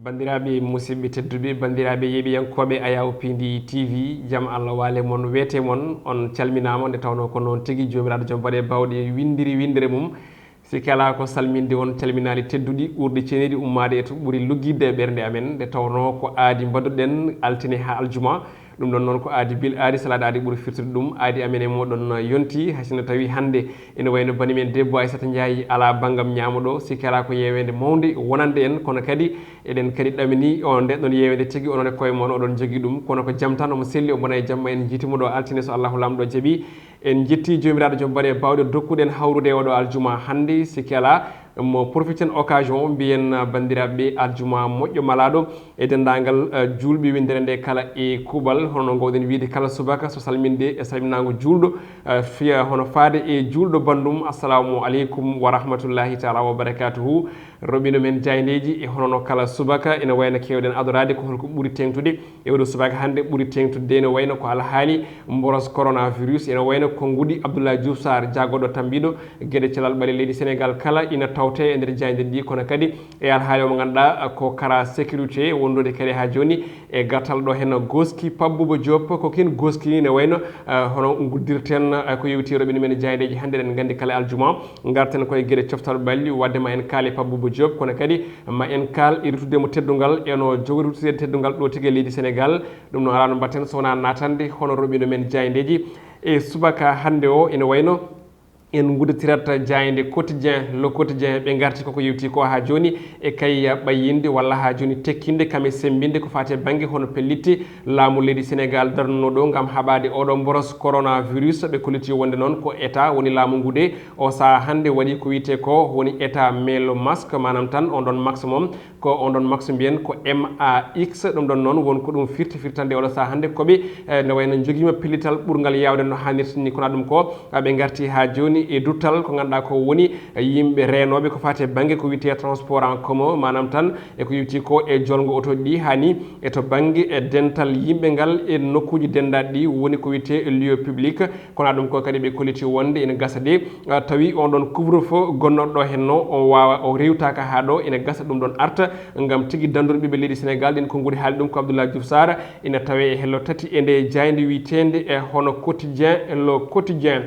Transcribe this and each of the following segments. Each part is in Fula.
bandiraɓe musidɓe tedduɓe bandiraɓe yeeɓiyankoɓe Ayaw Pindi TV jaam Allah wale mon weete mon on calminama nde tawno ko noon tigui jomiraɗo joom baɗe bawɗe windiri windere mum sikki ala ko salminde on calminali tedduɗi ɓurɗi ceeniɗi ummade to ɓuuri luggidde e ɓerde amen nde tawno ko aadi mbaɗuɗen altine ha aljuma ɗum ɗon noon ko aadi bil aadi salade aadi ɓuuri firtude ɗum aadi amen e moɗon yonti hasino tawi hande ene wayno bani men debbo Aissata Ndiaye ala banggam ñamuɗo sikki ala ko yewede mawde wonande en kono kadi eɗen kadi ɗamini o nde ɗon yewede tigui onon e koye moon oɗon jogui ɗum kono ko jaam tan omo selli o bona e jamma en jiitimo ɗo altine so Allahu lamɗo jaaɓi en jetti jomiraɗo joom baɗe bawɗe dokkuɗen hawrude oɗo aljuma hande sikki ala mo profiten occasion mbiyen bandiraɓe aljuma moƴƴo malaɗo e dendagal julɓe windere nde kala e kuuɓal hono gowɗen wiide kala subaka so salminde e salminago julɗo fiya hono faade e julɗo bandum assalamu aleykum wa rahmatullahi taala wa barakatuhu roɓino men jayneji e honono kala subaka ene wayno kewɗen adorade ko holko ɓuuri tengtude e oɗo subaka hande ɓuuri tengtude ene wayno ko alhaali mboros coronavirus ene wayno ko guuɗi Abdoulaye Diouf Sarr jagoɗo tambiɗo gueɗe thelal ɓaale leydi Sénégal kala ina tawte e nder jayde ɗi kono kadi e alhaali o mo ganduɗa ko kara sécurité wondude kadi ha joni e gartal ɗo hen Goski Pabbobo Diop ko kin Goski ne wayno hono guddirten ko yewti roɓine men jaydeji hande ɗen gandi kala aljuma garten koye gueɗe coftal ɓalli wadde ma en kaali Pabbobo Diop kono kadi ma en kaal e ruttudemo teddugal eno jogori ruttudede teddugal ɗo tigui leydi Sénégal ɗum no ala no mbatten sowona natande hono roɓino men jaydeji e subaka hande o ene wayno en gudditirata jayde quotidien le quotidien ɓe garti koko yewti ko ha joni e kay ɓayyinde walla ha joni tekkinde kame sembinde ko fate banggue hono pellitte laamu leydi Sénégal darnuno ɗo gam haɓade oɗo mboros coronavirus ɓe kolliti wonde noon ko état woni laamu ngude o saaha hande waɗi ko wiyete ko woni état meelo masque manam tan on ɗon maximum ko on ɗon max mbiyen ko MAX ɗum ɗon noon won ko ɗum firtande oɗo saaha hande koɓe ne wayno joguima pellital ɓurgal yawde no hannirta ni kono ɗum ko ɓe garti ha joni e duttal ko ganduɗa ko woni yimɓe renoɓe ko fate banggue ko wiyete transport en commun manam tan e ko yewti ko e jolgo otoji ɗi hani e to banggue e dental yimɓe ngal e nokkuji dendaɗi ɗi woni ko wiyete lieu public kono ɗum ko kadi ɓe kolliti wonde ene gasa de tawi on ɗon couvre feu gonnoɗo henno o wawa o rewtaka ha ɗo ene gasa ɗum ɗon arta gam tigui dandure ɓiɓe leydi Sénégal ɗin ko guuri haali ɗum ko Abdoulaye Diouf Sarr ina tawe e hello tati e nde jayde witende e hono quotidien le quotidien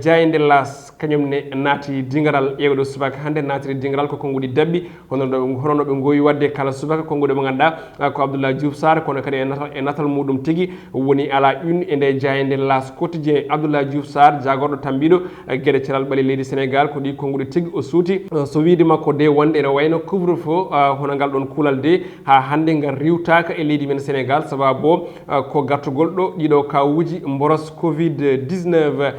jayde las kañumne naati dingaral ƴewɗo subaka hande naatiri dingaral koko nguuɗi dabɓi hono ɓe gowi wadde kala subaka konguɗe mo ganduɗa ko Abdoulaye Diouf Sarr kono kadi e natal muɗum tigui woni ala une e nde jayde las quotidien Abdoulaye Diouf Sarr jagorɗo tambiɗo gueɗe thelal ɓaale leydi Sénégal ko ɗi konguɗe tigui o suuti so wiide makko de wonde ene wayno couvre feu hono ngal ɗon kuulal de ha hande ngal riwtaka e leydi men Sénégal sababu ko gartugol ɗo ɗiɗo kawuji mboros Covid 19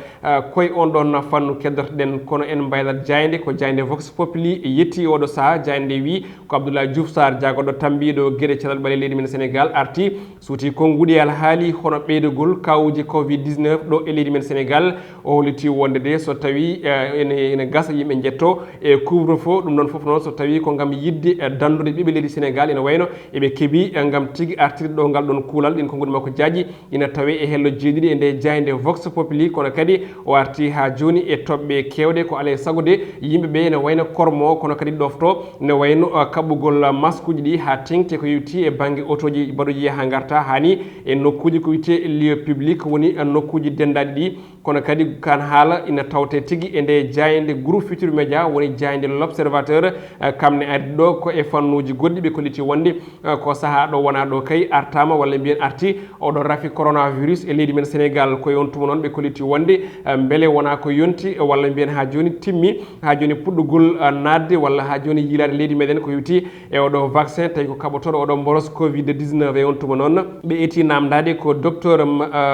koye on ɗon fannu keddotoɗen kono en mbaylat jayde ko jayde Vox Populi yetti oɗo saaha jayde wi ko Abdoulaye Diouf Sarr jagoɗo tambiɗo gueɗe thelal ɓaale leydi men Sénégal arti suuti konguɗi alhaali hono ɓeydogol kawuji Covid 19 ɗo e leydi men Sénégal o holliti wonde de so tawi ene gasa yimɓe jetto e couvre feu ɗum ɗon foof noon so tawi ko gam yidde dandude ɓiɓe leydi Sénégal ene wayno eɓe keeɓi gam tigui artirde ɗo ngal ɗon kuulal ɗin konguɗi makko jaaji ina tawe e hello jeeɗiɗi e nde jayde Vox Populi kono kadi o arti ha joni e toɓɓe kewɗe ko alay saago de yimɓeɓe ne wayno kormo kono kadi ɗofto ne wayno kaɓɓugol masque uji ɗi ha tengti ko yewti e banggue autoji mbaɗoji yaha garta hani e nokkuji ko wiyete lieu public woni nokkuji dendaɗi ɗi kono kadi kan haala ina tawte tigui e nde jayde groupe Futurs Médias woni jayde l'Observateur kamne ardi ɗo ko e fannuji goɗɗi ɓe kolliti wonde ko saaha ɗo wona ɗo kay artama walla mbiyen arti oɗo rafi coronavirus e leydi men Sénégal ko yon tuma noon ɓe kolliti wonde beele wona ko yonti walla mbiyen ha joni timmi ha joni puɗɗugol nadde walla ha joni yilade leydi meɗen ko yewti e oɗo vaccin tawi ko kaɓotoɗo oɗo mboros Covid 19 e on tuma noon ɓe eti namdade ko docteur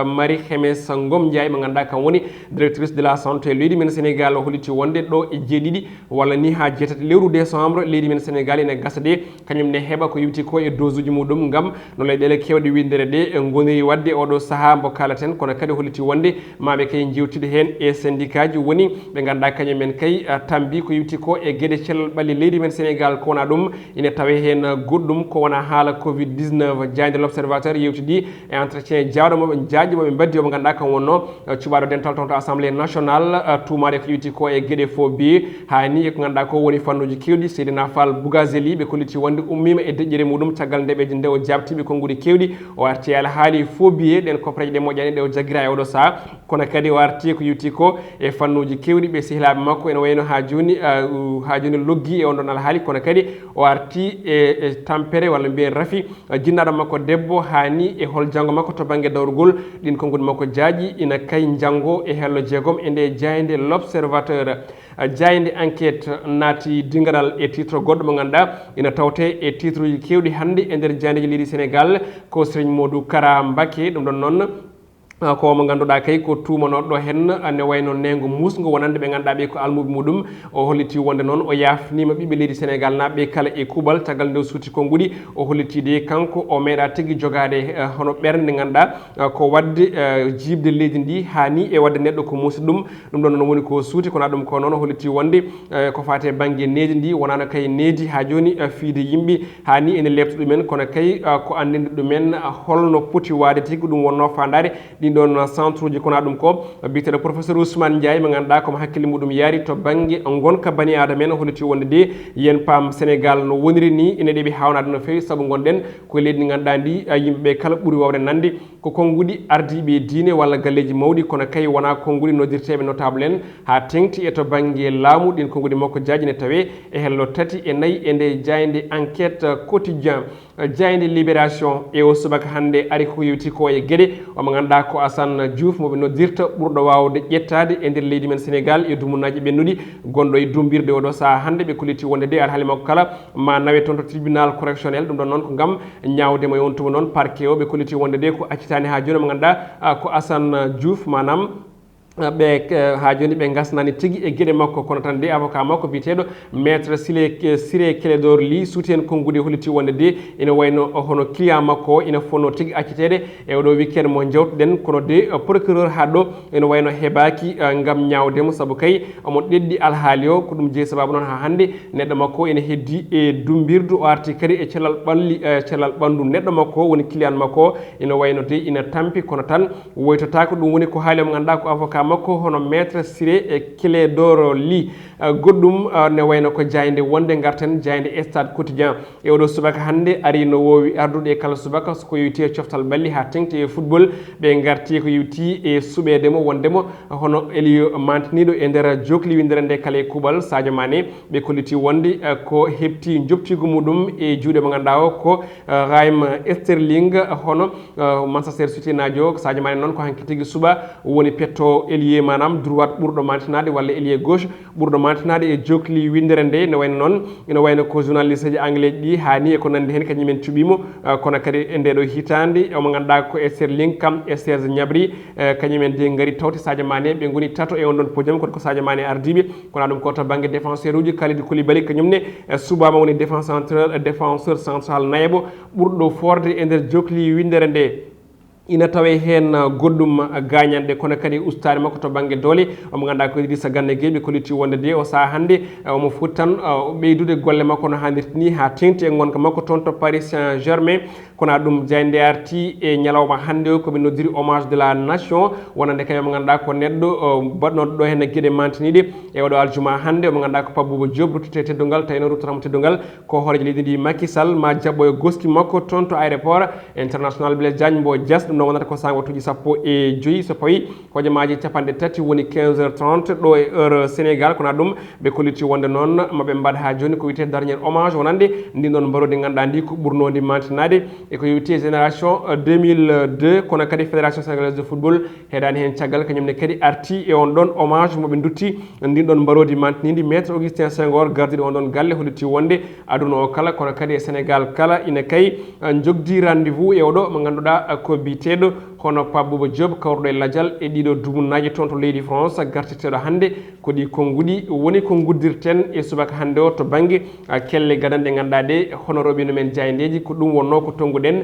Marie Khemesse Ngom Ndiaye mo ganduɗa kam woni directrice de la santé leydi men Sénégal o holliti wonde ɗo e jeeɗiɗi walla ni ha jeetati lewru décembre leydi men Sénégal ene gasa de kañumne heeɓa ko yewti ko e dose uji muɗum gam no leyɗele kewɗe windere ɗe goniri wadde oɗo saaha mo kalaten kono kadi holliti wonde maɓe kay jewtide hen men e syndicat ji woni ɓe ganduɗa kañum men kay tambi ko yewti ko e gueɗe cellal ɓalli leydi men Sénégal ko wona ɗum ina tawe hen goɗɗum ko wona haala covid 19 jayde l'observateur yewtidi e entretien jawɗo moɓe jaajji moɓe mbaddi omo ganduɗa kam wonno cuɓaɗo dental toon to assemblée nationale tumade ko yewti ko e gueɗe fo biye hani eko ganduɗa ko woni fannuji kewɗi Seydina Fall Bougazeli ɓe kolliti wonde ummima e deƴƴere muɗum caggal ndeɓeje nde o jabtiɓe konguɗi kewɗi o arti ala haali fo biye ɗen copreje ɗe moƴƴani ɗe o jagguira e oɗo saaha kono kadi o arti ko yewti ko e fannuji kewɗi ɓe sehilaɓe makko ene wayno ha joni loggi e on ɗon alhaali kono kadi o arti e tampere walla mbiyen rafi jinnaɗo makko debbo hani e hol janggo makko to banggue dawrugol ɗin konguɗi makko jaaƴi ina kay janggo e hello jeegom e nde jayde l'observateur jayde enquête naati dingadal e titre goɗɗo mo ganduɗa ina tawte e titre uji kewɗi hannde e nder jandeji leydi Sénégal ko Serigne Modou Kara Mbacké ɗum ɗon noon ko mo ganduɗa kay ko tumanoɗo hen ne wayno nengo musgo wonande ɓe ganduɗa ɓe ko almuɓe muɗum o holliti wonde noon o yafnima ɓiɓɓe leydi Sénégal naɓe kala e kuuɓal caggal nde suuti konguɗi o hollitide kanko o meeɗa tigui jogade hono ɓerde nde ganduɗa ko wadde jibde leydi ndi hani e wadde neɗɗo ko muusi ɗum ɗon noon woni ko suuti kono ɗum ko noon o holliti wonde ko fate banggue needi ndi wonano kay needi ha joni fiide yimɓe hani ene lebta ɗumen kono kay ko andinde ɗumen holno poti wade tigui ɗum wonno fandade ɗon centre uji kona ɗum ko biteɗo professeur Ousmane Ndiaye mo ganduɗa komo hakkille muɗum yaari to banggue gonka bani adama en holliti wonde de yen paam Sénégal no woniri ni ene ɗeɓi hawnade no fewi saabu gonɗen koye leydi ndi ganduɗa ndi yimɓeɓe kala ɓuuri wawde nande ko konguɗi ardiɓe diine walla galleji mawɗi kono kay wona konguɗi noddirteɓe notable en ha tengti e to banggue laamu ɗin konguɗi makko jaaji ne tawe e hello tati e nayyi e nde jayde enquête quotidien jayde libération e o subaka hannde ari ko yewti ko e gueɗe omo ganduɗa ko Assane Diouf moɓe noddirta ɓurɗo wawde ƴettade e nder leydi men Sénégal e dumunaji ɓennuɗi gonɗo e dumbirde oɗo saaha hannde ɓe kolliti wonde de alhaali makko kala ma nawe toon to tribunal correctionnel ɗum ɗon noon ko gam ñawdemo e on tuma noon parquet o ɓe kolliti wonde de ko accitani ha joni mo ganduɗa ko Assane Diouf manam ɓe ha joni ɓe gasnani tigui e gueɗe makko kono tan de avocat makko biyeteɗo maître Ciré Clédor Ly suuti hen konngudi holliti wonde de ina wayno hono client makko ina fonno tigui accitede e oɗo week-end mo jawtuɗen kono de procureur ha ɗo ina wayno heɓaki gam ñawdemo saabu kay omo ɗeɗɗi alhaali o ko ɗum jeeyi sababu noon ha hannde neɗɗo makko ina heddi e dumbirdu o arti kadi e cellal ɓandu neɗɗo makko woni client makko ina wayno de ina tampi kono tan woytotako ɗum woni ko haali mo ganduɗa ko avocat makko hono maître Ciré Clédor Ly goɗɗum ne wayno ko jayde wonde garten jayde stade quotidien e oɗo subaka hannde ari no wowi ardude e kala subaka soko yewti e coftal balli ha tengti e football ɓe garti ko yewti e suɓedemo wondemo hono Elio mantiniɗo e nder jokliwindere nde kala e kuuɓal Sadio Mané ɓe kolliti wonde ko hebti joptigu muɗum e juuɗe mo ganduɗa o ko Raheem Sterling hono Manchester City najo Sadio Mané noon ko hanki tigui suuɓa woni petto ailier manam droite ɓurɗo mantinade walla ailier gauche ɓurɗo mantinade e jokli windere nde ne wayno noon ina wayno ko journaliste ji anglais ɗi hani e ko nandi hen kañumen cuɓimo kono kadi e ndeɗo hitande omo ganduɗa ko Sterling kam e Serge Gnabry kañumen de gaari tawti Sadio Mané ɓe goni tato e on ɗon podium kono ko Sadio Mané ardiɓe kono ɗum ko to banggue défenseur uji Kalidou Koulibaly kañumne subama woni défenseur central nayebo ɓurɗo forde e nder jokli windere nde ina tawe hen goɗɗum gañanɗe kono kadi ustani makko to banggue doole omo ganduɗa ko Idrissa Gana Gueye ɓe kolliti wonde de o saaha hannde omo foti tan ɓeydude golle makko no hannirta ni ha tengti e gonka makko toon to Paris Saint-Germain kono ɗum jayde arti e ñalawma hannde o koɓe noddiri hommage de la nation wonande kay omo ganduɗa ko neɗɗo baɗnoɗo ɗo henne gueɗe mantiniɗe e oɗo aljuma hannde omo ganduɗa ko Pape Bouba Diop ruttete teddungal tawino ruttatamo teddungal ko hoorejo leydi ndi Macky Sall ma jabɓo e goski makko toon to aéroport international Blaise Diagne mbo Dias ɗum ɗon wonata ko sa wattuji 15 so pawi hojomaji capanɗe tati woni 15h30 ɗo e heure Sénégal kono ɗum ɓe kolliti wonde noon maɓe mbaɗa ha joni ko wiyete dernier hommage wonande ndi ɗon mbarodi ganduɗa ndi ko ɓurnodi mantinade e ko yewti génération 2002 kono kadi fédération sénégalaise de football heeɗani hen caggal kañumne kadi arti e on ɗon hommage moɓe dutti ndin ɗon mbarodi mantinidi maître Augustin Senghor gardiɗo on ɗon galle holliti wonde aduna o kala kono kadi e Sénégal kala ina kay jogdi rendez-vous e oɗo mo ganduɗa ko biteɗo kono Pabouba Diop kawruɗo e ladial e ɗiɗo dumunnaji toon to leydi France gartirteɗo hannde ko ɗi konnguɗi woni ko guddirten e subaka hannde o to baŋnge kelle gadanɗe ngannduɗaa ɗe hono robino men jayndeji ko ɗum wonno ko tonnguɗen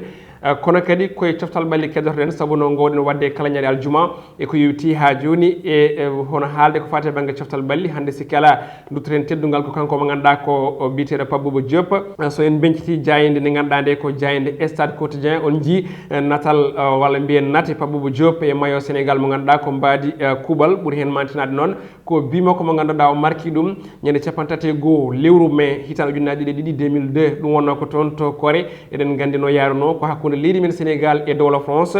kono kadi koye coftal ɓalli keddotoɗen sabu no gowɗen wadde kala ñaɗe aljuma e ko yewti ha joni e hono haalde ko fate banggue coftal balli hannde sikki ala duttoten teddugal ko kanko mo ganduɗa ko biteɗo Pabouba Diop so en benciti jayinde nde ganduɗa nde ko jayinde stade quotidien on jii natal walla mbiyen nate Pabouba Diop e mayo Sénégal mo ganduɗa ko mbadi kuuɓal ɓuuri hen mantinade noon ko bimako mo ganduɗa o marki ɗum ñande 31 lewru mai hitande ujunnaje ɗiɗi 2002 ɗum wonno ko toon to Corée eɗen gandi no yaruno ko hakkude leydi men Sénégal e dowla France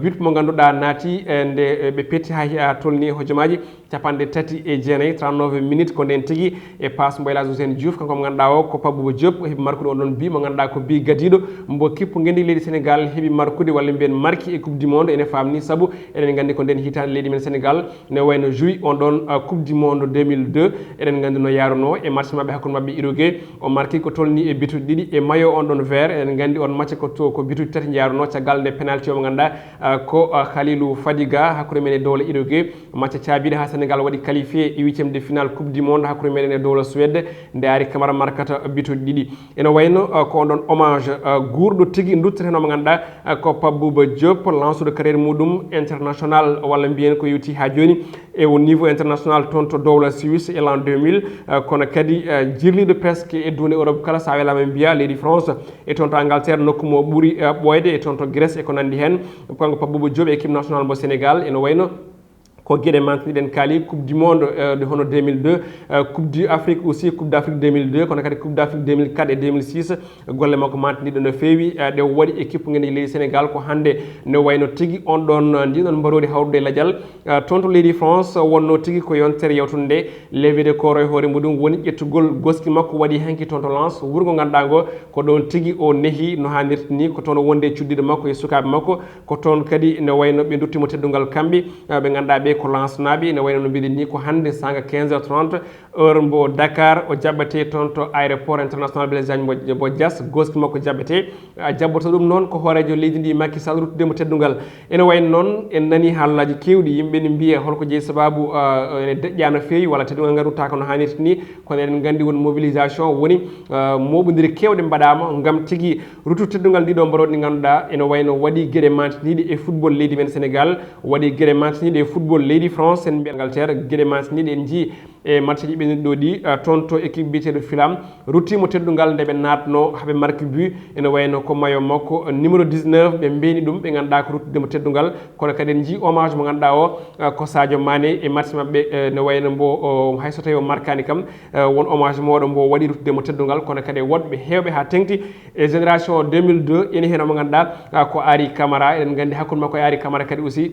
but mo ganduɗa naati nde ɓe petti ha tolni hojomaji 39 39 minutes ko nden tigui e passe Mboylage Ousainou Diouf kanko mo ganduɗa o ko Pabouba Diop heeɓi markude on ɗon bi mo ganduɗa ko bi gadiɗo mbo kippo gendi leydi Sénégal heeɓi markude walla mbiyen marki e coupe du monde ene famni saabu eɗen gandi ko nden hitande leydi men Sénégal ne wayno jouyi on ɗon coupe du monde 2002 eɗen gandi no yaruno e match mabɓe hakkude mabɓe Uruguay o marki ko tolni e bituɗi ɗiɗi e maillot on ɗon vert eɗen gandi on match ko bituɗi tati jaruno caggal nde penalty o mo ganduɗa ko Khalilou Fadiga hakkude men e dowla Uruguay match caabiɗo ha Sénégal waɗi qualifié e 8e de finale coupe du monde hakkude meɗen e dowla Suède nde Ari Camara markata bituɗi ɗiɗi ene wayno ko on ɗon hommage guurɗo tigui dutteten o mo ganduɗa ko Pabouba Diop lanceɗo carriére muɗum international walla mbiyen ko yewti ha joni e au niveau international toon to dowla Suisse e l'an 2000 kono kadi jirliɗo presque e dune Europe kala sa welama mbiya leydi France e toon to Angleterre nokku mo ɓuuri ɓoyde e toon to Grèce e ko nandi hen kanko Pabouba Diop équipe nationale mo Sénégal ene wayno ko gueɗe mantiniɗen kaali coupe du monde de hono 2002 coupe du Afrique aussi coupe d'Afrique 2002 kono kadi coupe d'Afrique 2004 et 2006 golle makko mantiniɗo no feewi ɗe waɗi équipe ngendi leydi Sénégal ko hande ne wayno tigui on ɗon ndiɗon mbarodi hawrude e ladial toon to leydi France wonno tigui ko yontere yawtude nde levede koro e hoore muɗum woni ƴettugol goski makko waɗi hanki toon to Lens wuuro ngo ganduɗa ngo ko ɗon tigui o neehi no hannirta ni ko toon wonde cuddiɗo makko e sukaɓe makko ko toon kadi ne wayno ɓe duttimo teddugal kamɓe ɓe ganduɗa ɓe ko Lens naɓe ne wayno no mbiɗen ni ko hande sanga 15h30 heure mbo Dakar o jaɓɓete toon to aéroport international Blaise Diagne mo Dias goski makko jaɓɓete jabboto ɗum noon ko hoorejo leydi ndi Macky Sall ruttudemo teddugal ene wayno noon en nani haalullaji kewɗi yimɓe ne mbiya holko jeeyi sababu ene deƴƴa no feewi walla teddugal ngal ruttaka no hannirta ni kono eɗen gandi won mobilisation woni moɓodiri kewɗe mbaɗama gam tigui ruttude teddugal ndiɗo mbaroɗi ɗi ganduɗa ene wayno waɗi gueɗe mantiniɗe e football leydi men Sénégal waɗi gueɗe mantiniɗe e football leydi France en mbiya Angleterre gueɗe mantiniɗe en jii e match ji ɓennuɗi ɗo ɗi toon to équipe mbiteɗo Fulham ruttimo teddugal nde ɓe natno haɓe marque but ene wayno ko mayo makko numéro 19 ɓe mbeni ɗum ɓe ganduɗa ko ruttudemo teddugal kono kadi en jii hommage mo ganduɗa o ko Sadio Mané e match mabɓe ne wayno mbo hayso tawi o markani kam won hommage moɗo mbo waɗi ruttudemo teddugal kono kadi woɗɓe hewɓe ha tengti e génération 2002 ene hen omo ganduɗa ko Ari Camara eɗen gandi hakkude makko e Ari Camara kadi aussi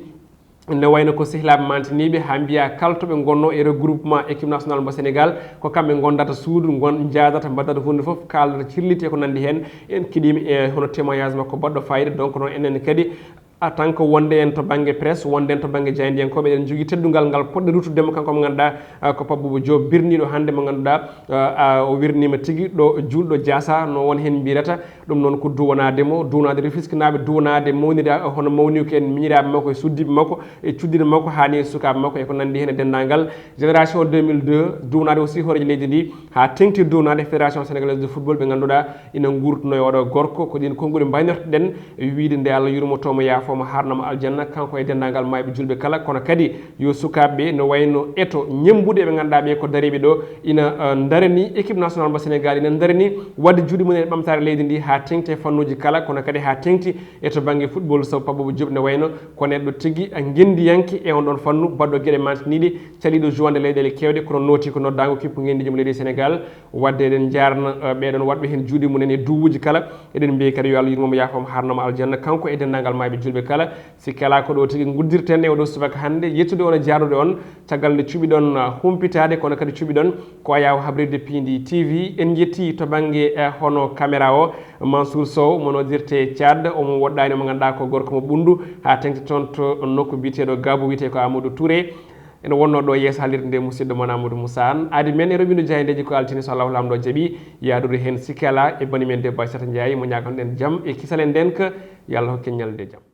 ne wayno ko sehilaɓe mantiniɓe ha mbiya kala toɓe gonno e regroupement équipe nationale mo Sénégal ko kamɓe gondata suudu jadata mbaddata hunde foof kaldata cirlite ko nandi hen en kiɗima e hono témoignage makko baɗɗo fayida donc noon enen kadi en tant que wonde en to banggue presse wonde en to banggue jayndiyankoɓe eɗen jogui teddugal ngal poɗɗo ruttudemo kanko mo ganduɗa ko Pabouba Diop birniɗo hande mo ganduɗa o wirnima tigui ɗo julɗo Diassa no won hen mbirata ɗum noon ko duwanademo duwanade Rufisque naɓe duwanade mawnida hono mawni ko en miñiraɓe makko e suddiɓe makko e cuddiɗo makko hani sukaɓe makko eko nandi hen e dendagal génération 2002 duwanade aussi horeji leydi ndi ha tengti duwanade fédération sénégalaise de football ɓe ganduɗa ina gurtuno e oɗo gorko ko ɗin konnguli mbaynortoɗen wiide nde Allah yurmotomo yaafoma harnama aljanna kanko e dendagal mayɓe julɓe kala kono kadi yo sukaɓeɓe no wayno eto ñembude ɓe ganduɗa ɓe ko dariɓe ɗo ina darani équipe nationale mo Sénégal ina darani wadde juuɗe mumen e ɓamtare leydi ndi ha tengti fannuji kala kono kadi ha tengti eto banggue football sabu Pabouba Diop ne wayno ko neɗɗo tigui gendiyanke e on ɗon fannu baɗɗo gueɗe mantiniɗe caliɗo jouande leyɗele kewɗe kono nooti ko noddago kippo gendijum leydi Sénégal wadde eɗen jarna ɓeɗon waɗɓe hen juuɗe mumen e duwuji kala eɗen mbiyi kadi yo Allah yurmomo yaafoma harnama aljanna kanko e dendagal mayɓe julɓe kala sikki ala ko ɗo tigui guddirten e oɗo subaka hande yettude on e jarnude on caggal nde cuɓiɗon humpitade kono kadi cuɓiɗon ko ayaw habrirde Pindi TV en jetti to banggue hono caméra o Mansour Sow mo nodirte Thiad omo woɗɗani mo ganduɗa ko gorko mo ɓundu ha tengti toon to nokku biteɗo Gabou wiyete ko Amadou Touré ene wonno ɗo yeeso haalirde nde musidɗo mon Amadou Moussa Anne adi men e roɓino jayndeji ko altini so Allah lamɗo jaaɓi yadude hen sikki ala e bani men debbo Aissata Ndiaye mo ñagonoɗen jaam e kisalen nden ko yo Allah hokken ñalde jaam.